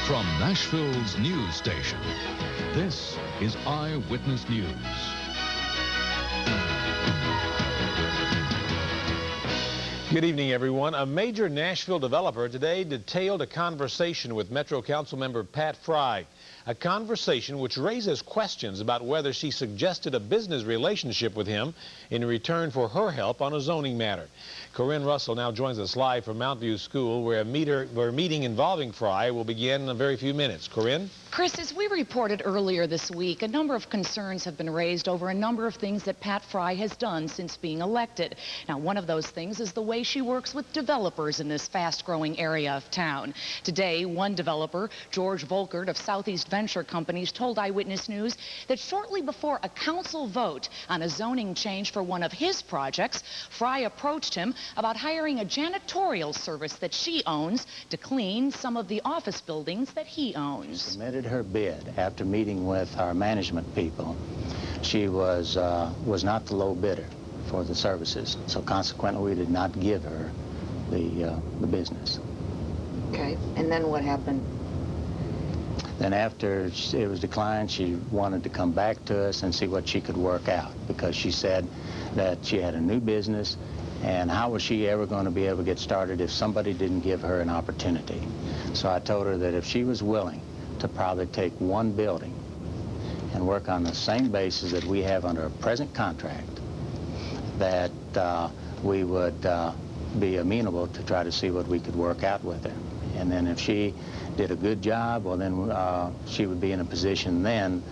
From Nashville's news station, this is Eyewitness News. Good evening, everyone. A major Nashville developer today detailed a conversation with Metro Council member Pat Fry. A conversation which raises questions about whether she suggested a business relationship with him in return for her help on a zoning matter. Corinne Russell now joins us live from Mount View School, where a meeting involving Fry will begin in a very few minutes. Corinne? Chris, as we reported earlier this week, a number of concerns have been raised over a number of things that Pat Fry has done since being elected. Now, one of those things is the way she works with developers in this fast-growing area of town. Today, one developer, George Volkert of Southeast Venture Companies, told Eyewitness News that shortly before a council vote on a zoning change for one of his projects, Fry approached him about hiring a janitorial service that she owns to clean some of the office buildings that he owns. Submitted her bid after meeting with our management people. She was not the low bidder for the services, so consequently we did not give her the business. Okay, and then what happened? Then after it was declined, she wanted to come back to us and see what she could work out, because she said that she had a new business, and how was she ever going to be able to get started if somebody didn't give her an opportunity? So I told her that if she was willing to probably take one building and work on the same basis that we have under a present contract, that we would be amenable to try to see what we could work out with her. And then if she did a good job, well, then she would be in a position then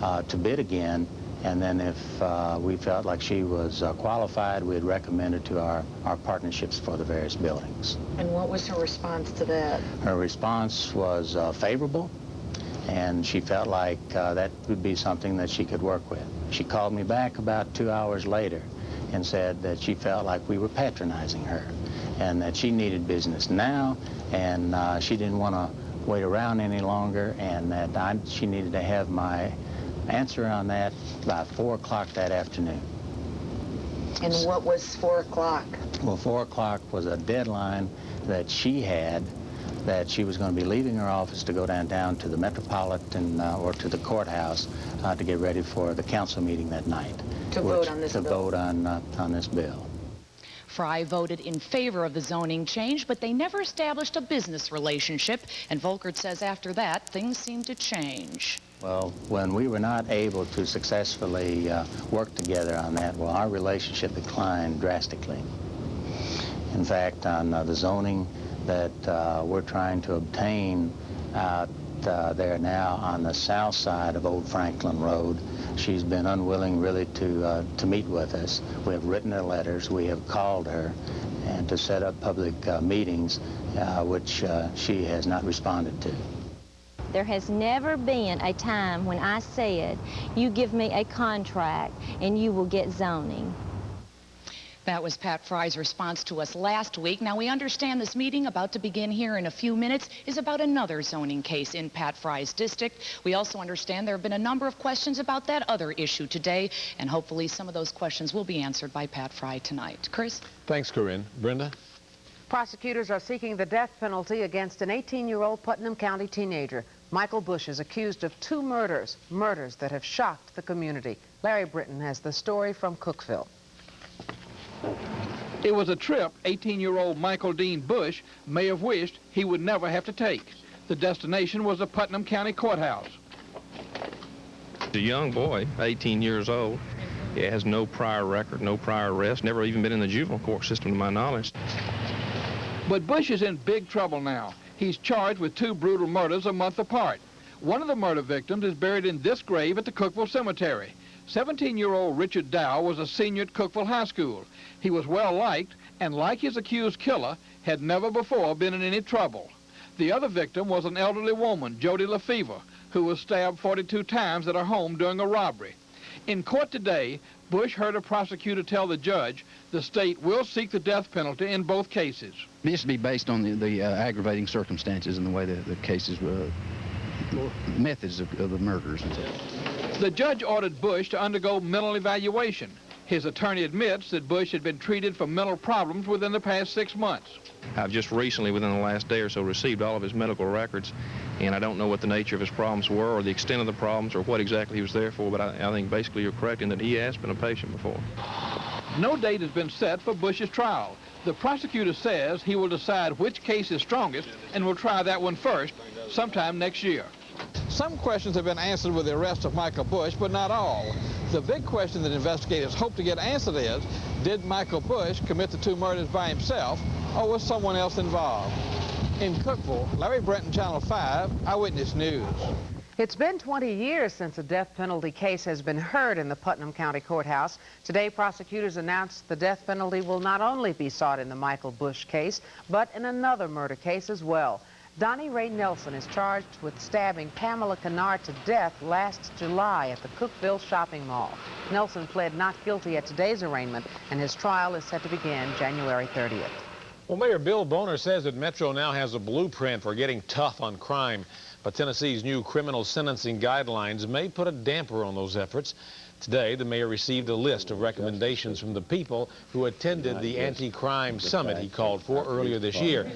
to bid again. And then if we felt like she was qualified, we'd recommend her to our partnerships for the various buildings. And what was her response to that? Her response was favorable, and she felt like that would be something that she could work with. She called me back about 2 hours later and said that she felt like we were patronizing her and that she needed business now, and she didn't want to wait around any longer, and that she needed to have my answer on that by 4 o'clock that afternoon. And what was 4 o'clock? Well, 4 o'clock was a deadline that she had, that she was going to be leaving her office to go downtown to the Metropolitan or to the courthouse to get ready for the council meeting that night. To vote on this bill? To vote on this bill. Fry voted in favor of the zoning change, but they never established a business relationship, and Volkert says after that, things seemed to change. Well, when we were not able to successfully work together on that, well, our relationship declined drastically. In fact, on the zoning that we're trying to obtain out there now on the south side of Old Franklin Road, she's been unwilling really to meet with us. We have written her letters, we have called her, and to set up public meetings, which she has not responded to. There has never been a time when I said, you give me a contract and you will get zoning. That was Pat Fry's response to us last week. Now, we understand this meeting about to begin here in a few minutes is about another zoning case in Pat Fry's district. We also understand there have been a number of questions about that other issue today, and hopefully some of those questions will be answered by Pat Fry tonight. Chris? Thanks, Corinne. Brenda? Prosecutors are seeking the death penalty against an 18-year-old Putnam County teenager. Michael Bush is accused of 2 murders that have shocked the community. Larry Britton has the story from Cookeville. It was a trip 18-year-old Michael Dean Bush may have wished he would never have to take. The destination was the Putnam County Courthouse. A young boy, 18 years old. He has no prior record, no prior arrest, never even been in the juvenile court system to my knowledge. But Bush is in big trouble now. He's charged with 2 brutal murders a month apart. One of the murder victims is buried in this grave at the Cookeville Cemetery. 17-year-old Richard Dow was a senior at Cookeville High School. He was well-liked, and like his accused killer, had never before been in any trouble. The other victim was an elderly woman, Jody Lefevre, who was stabbed 42 times at her home during a robbery. In court today, Bush heard a prosecutor tell the judge the state will seek the death penalty in both cases. This would be based on the aggravating circumstances and the way the cases were, methods of the murders. The judge ordered Bush to undergo mental evaluation. His attorney admits that Bush had been treated for mental problems within the past 6 months. I've just recently, within the last day or so, received all of his medical records, and I don't know what the nature of his problems were or the extent of the problems or what exactly he was there for, but I think basically you're correct in that he has been a patient before. No date has been set for Bush's trial. The prosecutor says he will decide which case is strongest and will try that one first sometime next year. Some questions have been answered with the arrest of Michael Bush, but not all. The big question that investigators hope to get answered is, did Michael Bush commit the 2 murders by himself, or was someone else involved? In Cookeville, Larry Brenton, Channel 5, Eyewitness News. It's been 20 years since a death penalty case has been heard in the Putnam County Courthouse. Today, prosecutors announced the death penalty will not only be sought in the Michael Bush case, but in another murder case as well. Donnie Ray Nelson is charged with stabbing Pamela Kennard to death last July at the Cookeville shopping mall. Nelson pled not guilty at today's arraignment, and his trial is set to begin January 30th. Well, Mayor Bill Boner says that Metro now has a blueprint for getting tough on crime, but Tennessee's new criminal sentencing guidelines may put a damper on those efforts. Today, the mayor received a list of recommendations from the people who attended the anti-crime summit he called for earlier this year.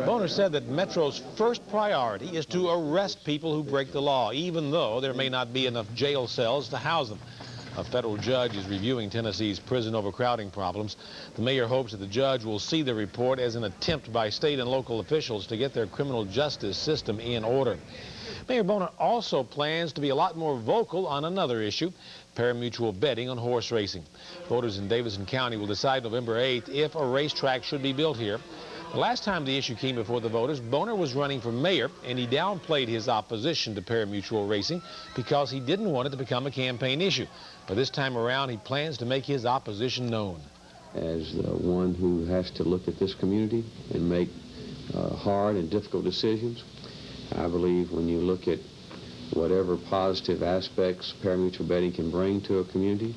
Boner said that Metro's first priority is to arrest people who break the law, even though there may not be enough jail cells to house them. A federal judge is reviewing Tennessee's prison overcrowding problems. The mayor hopes that the judge will see the report as an attempt by state and local officials to get their criminal justice system in order. Mayor Boner also plans to be a lot more vocal on another issue, pari-mutuel betting on horse racing. Voters in Davidson County will decide November 8th if a racetrack should be built here. The last time the issue came before the voters, Boner was running for mayor, and he downplayed his opposition to pari-mutuel racing because he didn't want it to become a campaign issue. But this time around, he plans to make his opposition known. As one who has to look at this community and make hard and difficult decisions, I believe when you look at whatever positive aspects pari-mutuel betting can bring to a community,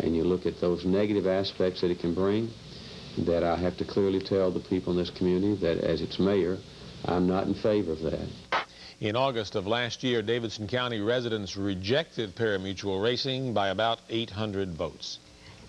and you look at those negative aspects that it can bring, that I have to clearly tell the people in this community that as its mayor, I'm not in favor of that. In August of last year, Davidson County residents rejected pari-mutuel racing by about 800 votes.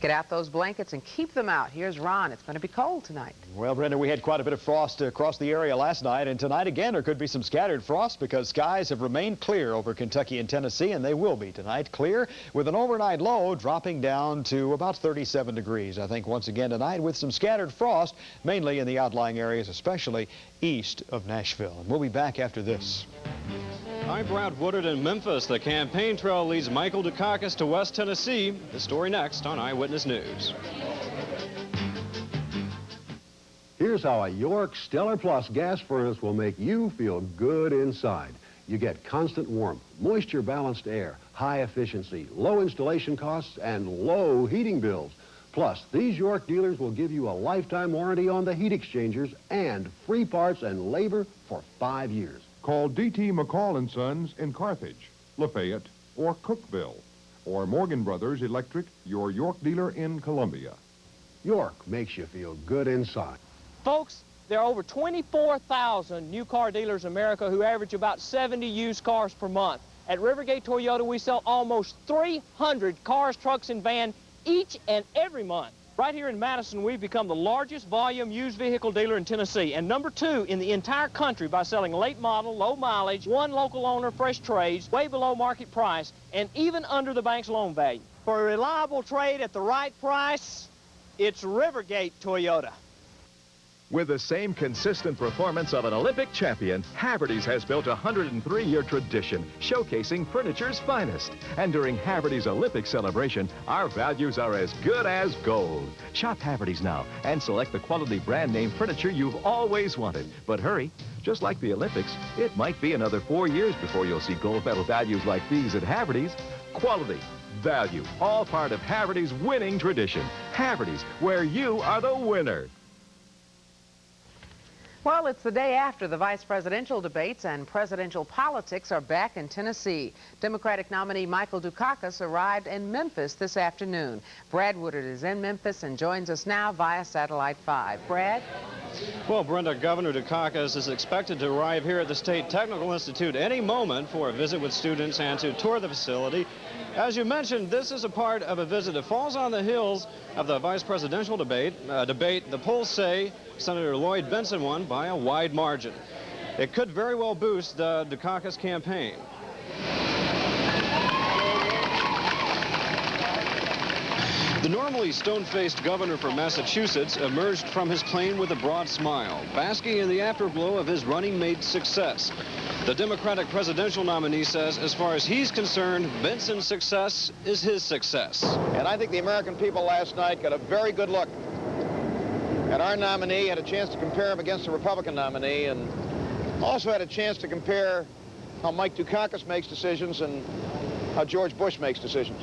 Get out those blankets and keep them out. Here's Ron. It's going to be cold tonight. Well, Brenda, we had quite a bit of frost across the area last night, and tonight again there could be some scattered frost because skies have remained clear over Kentucky and Tennessee, and they will be tonight clear with an overnight low dropping down to about 37 degrees. I think once again tonight with some scattered frost, mainly in the outlying areas, especially east of Nashville. And we'll be back after this. I'm Brad Woodard in Memphis. The campaign trail leads Michael Dukakis to West Tennessee. The story next on Eyewitness News. Here's how a York Stellar Plus gas furnace will make you feel good inside. You get constant warmth, moisture-balanced air, high efficiency, low installation costs, and low heating bills. Plus, these York dealers will give you a lifetime warranty on the heat exchangers and free parts and labor for 5 years. Call D.T. McCall & Sons in Carthage, Lafayette, or Cookeville, or Morgan Brothers Electric, your York dealer in Columbia. York makes you feel good inside. Folks, there are over 24,000 new car dealers in America who average about 70 used cars per month. At Rivergate Toyota, we sell almost 300 cars, trucks, and vans each and every month. Right here in Madison, we've become the largest volume used vehicle dealer in Tennessee and number 2 in the entire country by selling late model, low mileage, one local owner, fresh trades, way below market price, and even under the bank's loan value. For a reliable trade at the right price, it's Rivergate Toyota. With the same consistent performance of an Olympic champion, Haverty's has built a 103-year tradition showcasing furniture's finest. And during Haverty's Olympic celebration, our values are as good as gold. Shop Haverty's now and select the quality brand name furniture you've always wanted. But hurry, just like the Olympics, it might be another 4 years before you'll see gold medal values like these at Haverty's. Quality, value, all part of Haverty's winning tradition. Haverty's, where you are the winner. Well, it's the day after the vice presidential debates, and presidential politics are back in Tennessee. Democratic nominee Michael Dukakis arrived in Memphis this afternoon. Brad Woodard is in Memphis and joins us now via Satellite 5. Brad? Well, Brenda, Governor Dukakis is expected to arrive here at the State Technical Institute any moment for a visit with students and to tour the facility. As you mentioned, this is a part of a visit that falls on the heels of the vice presidential debate. The polls say Senator Lloyd Bentsen won by a wide margin. It could very well boost the Dukakis campaign. The normally stone-faced governor from Massachusetts emerged from his plane with a broad smile, basking in the afterglow of his running mate's success. The Democratic presidential nominee says, as far as he's concerned, Bentsen's success is his success. And I think the American people last night got a very good look at our nominee, had a chance to compare him against the Republican nominee, and also had a chance to compare how Mike Dukakis makes decisions and how George Bush makes decisions.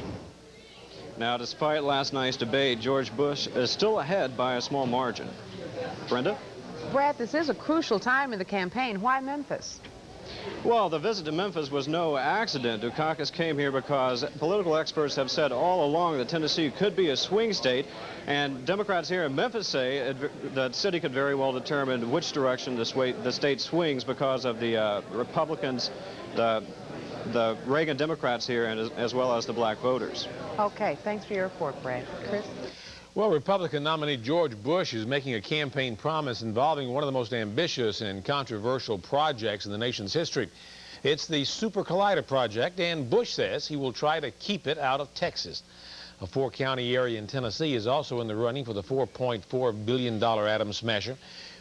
Now, despite last night's debate, George Bush is still ahead by a small margin. Brenda? Brad, this is a crucial time in the campaign. Why Memphis? Well, the visit to Memphis was no accident. Dukakis came here because political experts have said all along that Tennessee could be a swing state, and Democrats here in Memphis say the city could very well determine which direction the state swings because of the Republicans, the Reagan Democrats here, and as well as the black voters. Okay, thanks for your report, Brad. Chris? Well, Republican nominee George Bush is making a campaign promise involving one of the most ambitious and controversial projects in the nation's history. It's the Super Collider project, and Bush says he will try to keep it out of Texas. A four-county area in Tennessee is also in the running for the $4.4 billion atom smasher.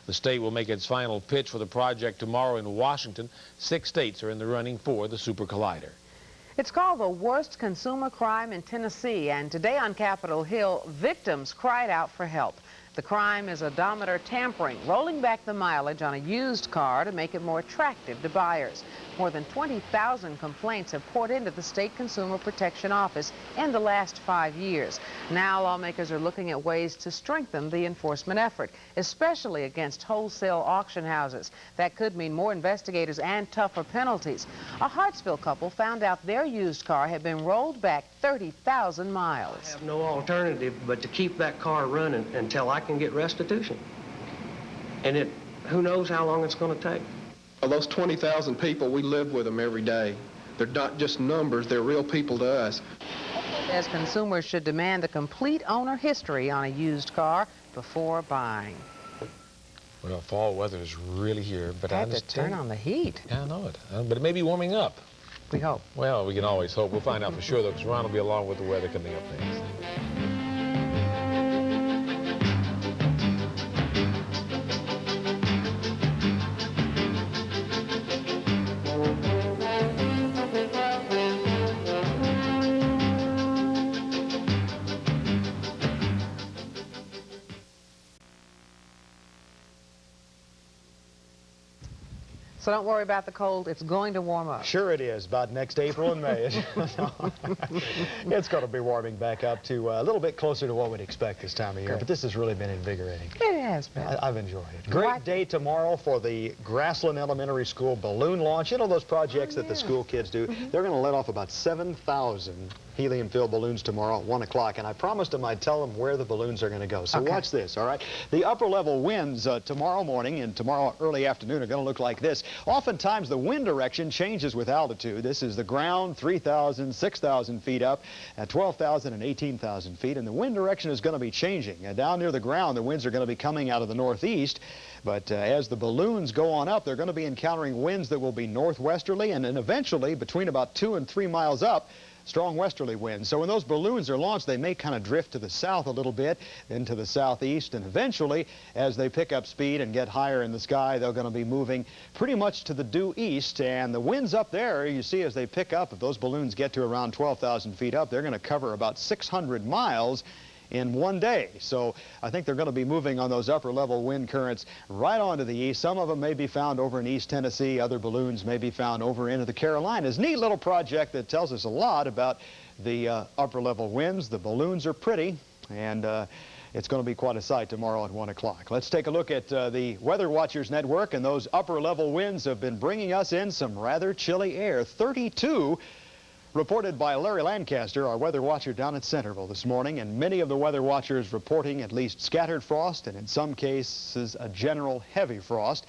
The state will make its final pitch for the project tomorrow in Washington. 6 states are in the running for the Super Collider. It's called the worst consumer crime in Tennessee, and today on Capitol Hill, victims cried out for help. The crime is odometer tampering, rolling back the mileage on a used car to make it more attractive to buyers. More than 20,000 complaints have poured into the State Consumer Protection Office in the last 5 years. Now lawmakers are looking at ways to strengthen the enforcement effort, especially against wholesale auction houses. That could mean more investigators and tougher penalties. A Hartsville couple found out their used car had been rolled back 30,000 miles. I have no alternative but to keep that car running until I can get restitution. And who knows how long it's going to take. Those 20,000 people, we live with them every day. They're not just numbers, they're real people to us. As consumers should demand the complete owner history on a used car before buying. Well, fall weather is really here, but I have to turn on the heat. Yeah, I know it. But it may be warming up. We hope. Well, we can always hope. We'll find out for sure, though, because Ron will be along with the weather coming up next. So don't worry about the cold. It's going to warm up. Sure it is. About next April and May. It's going to be warming back up to a little bit closer to what we'd expect this time of year. But this has really been invigorating. It has been. I've enjoyed it. Great day tomorrow for the Grassland Elementary School balloon launch. You know those projects that the school kids do? They're going to let off about 7,000 helium-filled balloons tomorrow at 1 o'clock, and I promised them I'd tell them where the balloons are going to go. So watch this, all right? The upper-level winds tomorrow morning and tomorrow early afternoon are going to look like this. Oftentimes, the wind direction changes with altitude. This is the ground, 3,000, 6,000 feet up, at 12,000 and 18,000 feet, and the wind direction is going to be changing. Down near the ground, the winds are going to be coming out of the northeast, but as the balloons go on up, they're going to be encountering winds that will be northwesterly, and then eventually, between about 2 and 3 miles up, strong westerly winds. So when those balloons are launched, they may kind of drift to the south a little bit, then to the southeast, and eventually, as they pick up speed and get higher in the sky, they're going to be moving pretty much to the due east. And the winds up there, you see as they pick up, if those balloons get to around 12,000 feet up, they're going to cover about 600 miles in one day. So I think they're going to be moving on those upper-level wind currents right on to the east. Some of them may be found over in East Tennessee. Other balloons may be found over into the Carolinas. Neat little project that tells us a lot about the upper-level winds. The balloons are pretty, and it's going to be quite a sight tomorrow at 1 o'clock. Let's take a look at the Weather Watchers Network, and those upper-level winds have been bringing us in some rather chilly air. 32 Reported by Larry Lancaster, our weather watcher down at Centerville this morning, and many of the weather watchers reporting at least scattered frost and in some cases a general heavy frost.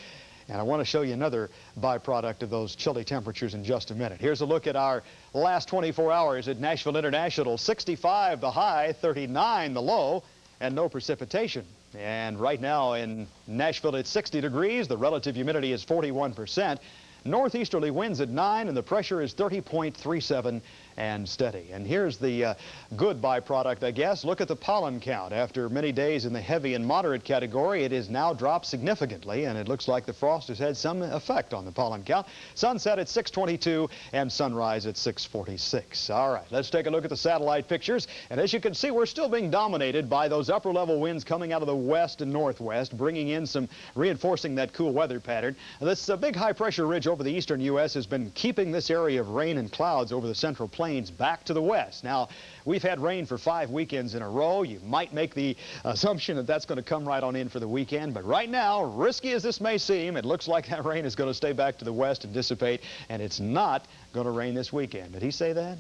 And I want to show you another byproduct of those chilly temperatures in just a minute. Here's a look at our last 24 hours at Nashville International. 65 the high, 39 the low, and no precipitation. And right now in Nashville it's 60 degrees. The relative humidity is 41%. Northeasterly winds at 9 and the pressure is 30.37 and steady. And here's the good byproduct, I guess. Look at the pollen count. After many days in the heavy and moderate category, it has now dropped significantly, and it looks like the frost has had some effect on the pollen count. Sunset at 6:22 and sunrise at 6:46. All right, let's take a look at the satellite pictures. And as you can see, we're still being dominated by those upper-level winds coming out of the west and northwest, bringing in reinforcing that cool weather pattern. This big high-pressure ridge over the eastern U.S. has been keeping this area of rain and clouds over the central plains back to the west. Now, we've had rain for 5 weekends in a row. You might make the assumption that that's going to come right on in for the weekend, but right now, risky as this may seem, it looks like that rain is going to stay back to the west and dissipate, and it's not going to rain this weekend. Did he say that?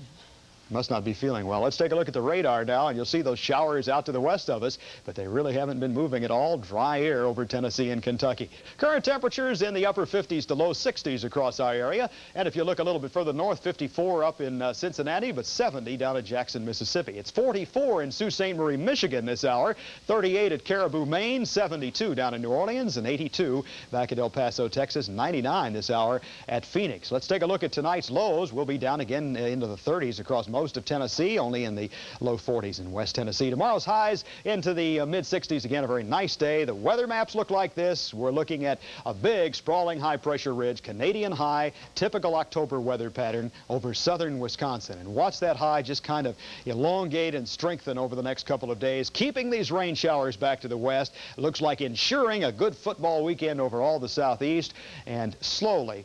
Must not be feeling well. Let's take a look at the radar now, and you'll see those showers out to the west of us, but they really haven't been moving at all. Dry air over Tennessee and Kentucky. Current temperatures in the upper 50s to low 60s across our area, and if you look a little bit further north, 54 up in Cincinnati, but 70 down at Jackson, Mississippi. It's 44 in Sault Ste. Marie, Michigan this hour, 38 at Caribou, Maine, 72 down in New Orleans, and 82 back at El Paso, Texas, 99 this hour at Phoenix. Let's take a look at tonight's lows. We'll be down again into the 30s across most of Tennessee, only in the low 40s in West Tennessee. Tomorrow's highs into the mid-60s. Again, a very nice day. The weather maps look like this. We're looking at a big, sprawling high-pressure ridge, Canadian high, typical October weather pattern over southern Wisconsin. And watch that high just kind of elongate and strengthen over the next couple of days, keeping these rain showers back to the west. It looks like ensuring a good football weekend over all the southeast, and slowly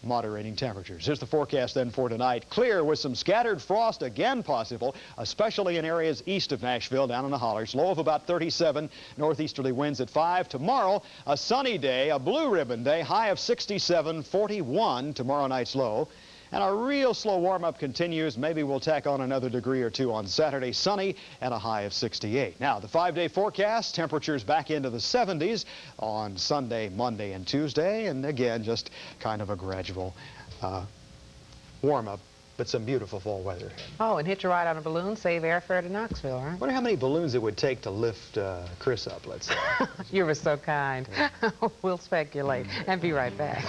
moderating temperatures. Here's the forecast then for tonight. Clear with some scattered frost again possible, especially in areas east of Nashville, down in the hollers. Low of about 37, northeasterly winds at 5. Tomorrow, a sunny day, a blue ribbon day, high of 67, 41 tomorrow night's low. And a real slow warm-up continues. Maybe we'll tack on another degree or two on Saturday, sunny and a high of 68. Now, the 5-day forecast, temperatures back into the 70s on Sunday, Monday, and Tuesday. And again, just kind of a gradual warm-up. But some beautiful fall weather. Oh, and hitch a ride on a balloon, save airfare to Knoxville, right? I wonder how many balloons it would take to lift Chris up, let's say. You were so kind. We'll speculate and be right back.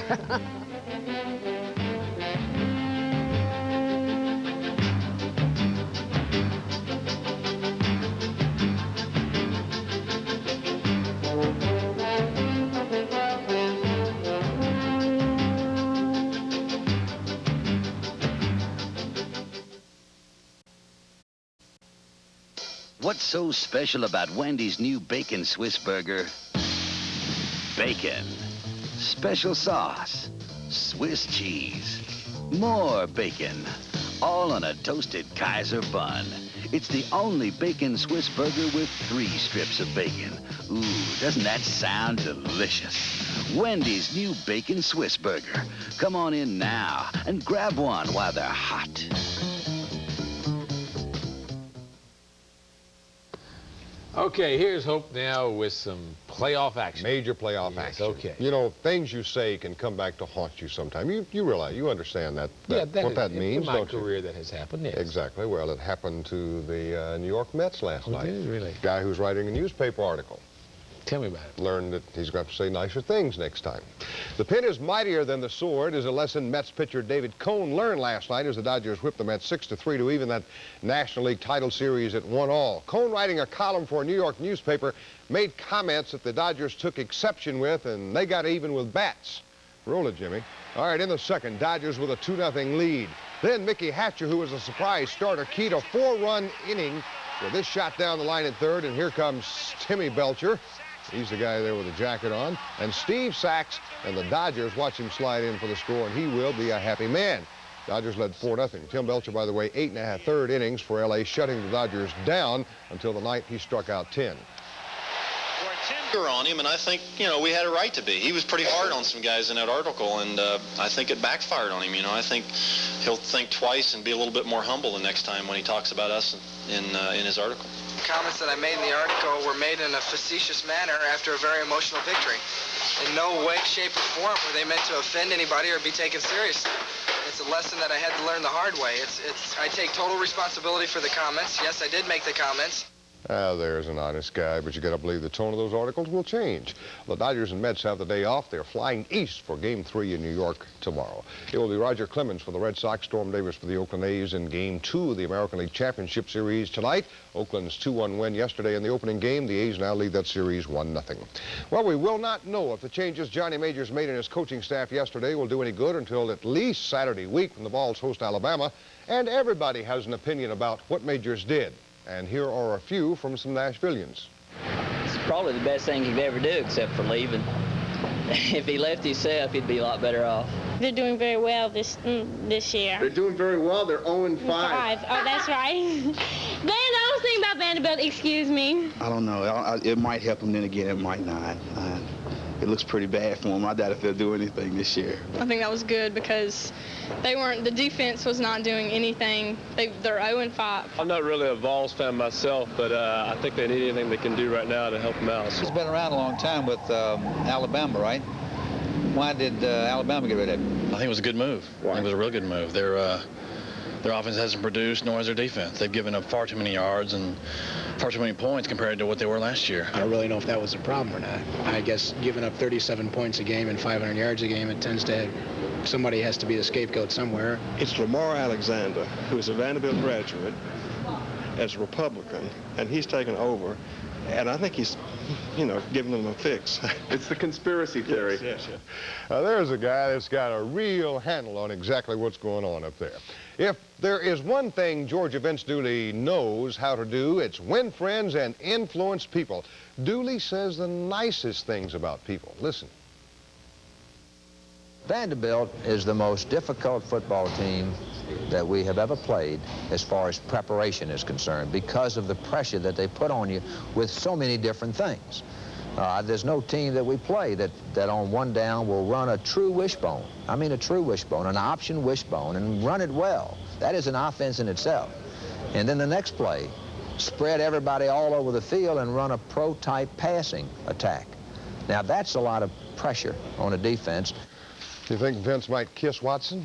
What's so special about Wendy's new Bacon Swiss Burger? Bacon. Special sauce. Swiss cheese. More bacon. All on a toasted Kaiser bun. It's the only Bacon Swiss Burger with 3 strips of bacon. Ooh, doesn't that sound delicious? Wendy's new Bacon Swiss Burger. Come on in now and grab one while they're hot. Okay, here's Hope now with some playoff action. Major playoff action. Okay. You know, things you say can come back to haunt you sometime. You realize, you understand that what that means, in my don't career that has happened, yes. Exactly. Well, it happened to the New York Mets last night. Did it really? Guy who's writing a newspaper article. Tell me about it. Learned that he's going to have to say nicer things next time. The pen is mightier than the sword is a lesson Mets pitcher David Cone learned last night as the Dodgers whipped the Mets 6-3 to even that National League title series at 1-all. Cone, writing a column for a New York newspaper, made comments that the Dodgers took exception with, and they got even with bats. Roll it, Jimmy. All right, in the second, Dodgers with a 2-0 lead. Then Mickey Hatcher, who was a surprise starter, keyed a 4-run inning with this shot down the line at third, and here comes Timmy Belcher. He's the guy there with the jacket on. And Steve Sachs and the Dodgers watch him slide in for the score, and he will be a happy man. Dodgers led 4-0. Tim Belcher, by the way, 8 1/2 third innings for L.A., shutting the Dodgers down until the night he struck out 10. Where Tim We're on him, and I think, you know, we had a right to be. He was pretty hard on some guys in that article, and I think it backfired on him. You know, I think he'll think twice and be a little bit more humble the next time when he talks about us in his article. Comments that I made in the article were made in a facetious manner after a very emotional victory. In no way, shape, or form were they meant to offend anybody or be taken seriously. It's a lesson that I had to learn the hard way. I take total responsibility for the comments. Yes, I did make the comments. There's an honest guy, but you got to believe the tone of those articles will change. The Dodgers and Mets have the day off. They're flying east for Game 3 in New York tomorrow. It will be Roger Clemens for the Red Sox, Storm Davis for the Oakland A's in Game 2 of the American League Championship Series tonight. Oakland's 2-1 win yesterday in the opening game. The A's now lead that series 1-0. Well, we will not know if the changes Johnny Majors made in his coaching staff yesterday will do any good until at least Saturday week when the Vols host Alabama. And everybody has an opinion about what Majors did. And here are a few from some Nashvillians. It's probably the best thing he could ever do except for leaving. If he left himself, he'd be a lot better off. They're doing very well this year. They're doing very well. They're 0-5. Oh, that's right. Then the only thing about Vanderbilt, excuse me. I don't know. It might help them, then again, it might not. It looks pretty bad for them. I doubt if they'll do anything this year. I think that was good because the defense was not doing anything. They're 0-5. I'm not really a Vols fan myself, but I think they need anything they can do right now to help them out. He's been around a long time with Alabama, right? Why did Alabama get rid of him? I think it was a good move. I think it was a real good move. Their offense hasn't produced, nor has their defense. They've given up far too many yards and far too many points compared to what they were last year. I don't really know if that was a problem or not. I guess giving up 37 points a game and 500 yards a game, it tends to, somebody has to be the scapegoat somewhere. It's Lamar Alexander, who is a Vanderbilt graduate, as a Republican, and he's taken over. And I think he's, giving them a fix. It's the conspiracy theory. Yes. There's a guy that's got a real handle on exactly what's going on up there. If there is one thing Georgia Vince Dooley knows how to do, it's win friends and influence people. Dooley says the nicest things about people. Listen. Vanderbilt is the most difficult football team that we have ever played as far as preparation is concerned because of the pressure that they put on you with so many different things. There's no team that we play that on one down will run a true wishbone. I mean a true wishbone, an option wishbone, and run it well. That is an offense in itself. And then the next play, spread everybody all over the field and run a pro-type passing attack. Now that's a lot of pressure on a defense. You think Vince might kiss Watson?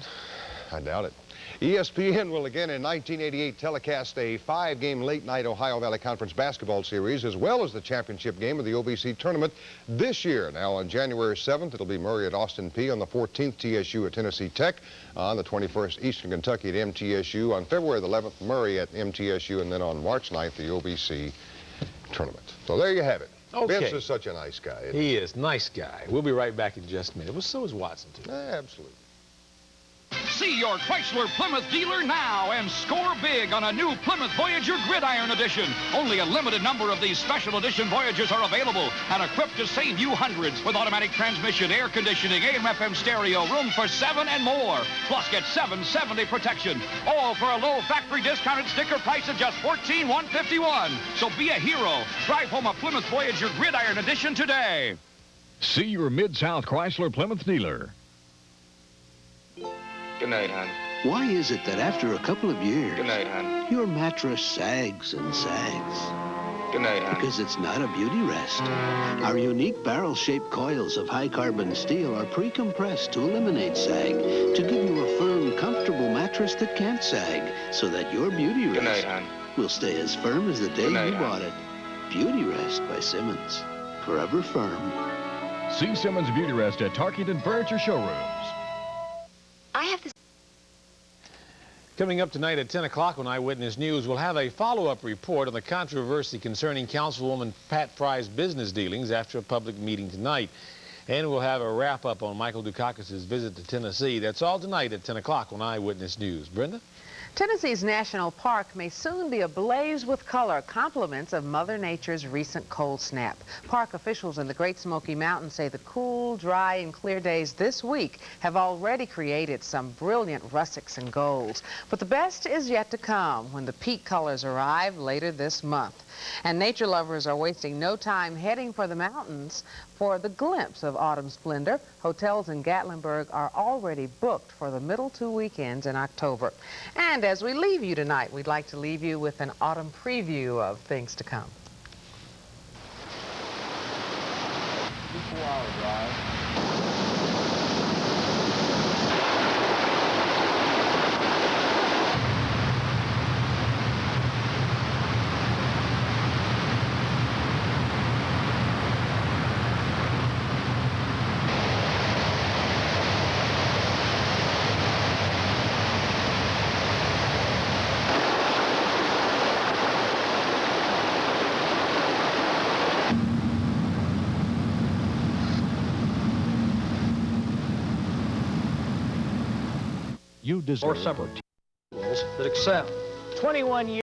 I doubt it. ESPN will again in 1988 telecast a 5-game late-night Ohio Valley Conference basketball series as well as the championship game of the OVC tournament this year. Now on January 7th, it'll be Murray at Austin Peay. On the 14th, TSU at Tennessee Tech. On the 21st, Eastern Kentucky at MTSU. On February the 11th, Murray at MTSU. And then on March 9th, the OVC tournament. So there you have it. Okay. Vince is such a nice guy. Isn't He is. Nice guy. We'll be right back in just a minute. Well, so is Watson, too. Absolutely. See your Chrysler Plymouth dealer now and score big on a new Plymouth Voyager Gridiron Edition. Only a limited number of these special edition Voyagers are available and equipped to save you hundreds with automatic transmission, air conditioning, AM/FM stereo, room for 7 and more. Plus get $770 protection. All for a low factory discounted sticker price of just $14,151. So be a hero. Drive home a Plymouth Voyager Gridiron Edition today. See your Mid-South Chrysler Plymouth dealer. Good night, hon. Why is it that after a couple of years, Good night, hon. your mattress sags and sags? Good night, hon. Because it's not a beauty rest. Our unique barrel-shaped coils of high-carbon steel are pre-compressed to eliminate sag, to give you a firm, comfortable mattress that can't sag, so that your beauty rest Good night, hon. will stay as firm as the day you bought it. Beauty Rest by Simmons. Forever firm. See Simmons Beauty Rest at Tarkington Furniture Showrooms. I have this. Coming up tonight at 10 o'clock on Eyewitness News, we'll have a follow-up report on the controversy concerning Councilwoman Pat Fry's business dealings after a public meeting tonight. And we'll have a wrap-up on Michael Dukakis' visit to Tennessee. That's all tonight at 10 o'clock on Eyewitness News. Brenda? Tennessee's National Park may soon be ablaze with color, compliments of Mother Nature's recent cold snap. Park officials in the Great Smoky Mountains say the cool, dry, and clear days this week have already created some brilliant russets and golds. But the best is yet to come when the peak colors arrive later this month. And nature lovers are wasting no time heading for the mountains for the glimpse of autumn splendor. Hotels in Gatlinburg are already booked for the middle 2 weekends in October. And as we leave you tonight, we'd like to leave you with an autumn preview of things to come. 4-hour drive. You deserve or summer tools that excel. 21 years.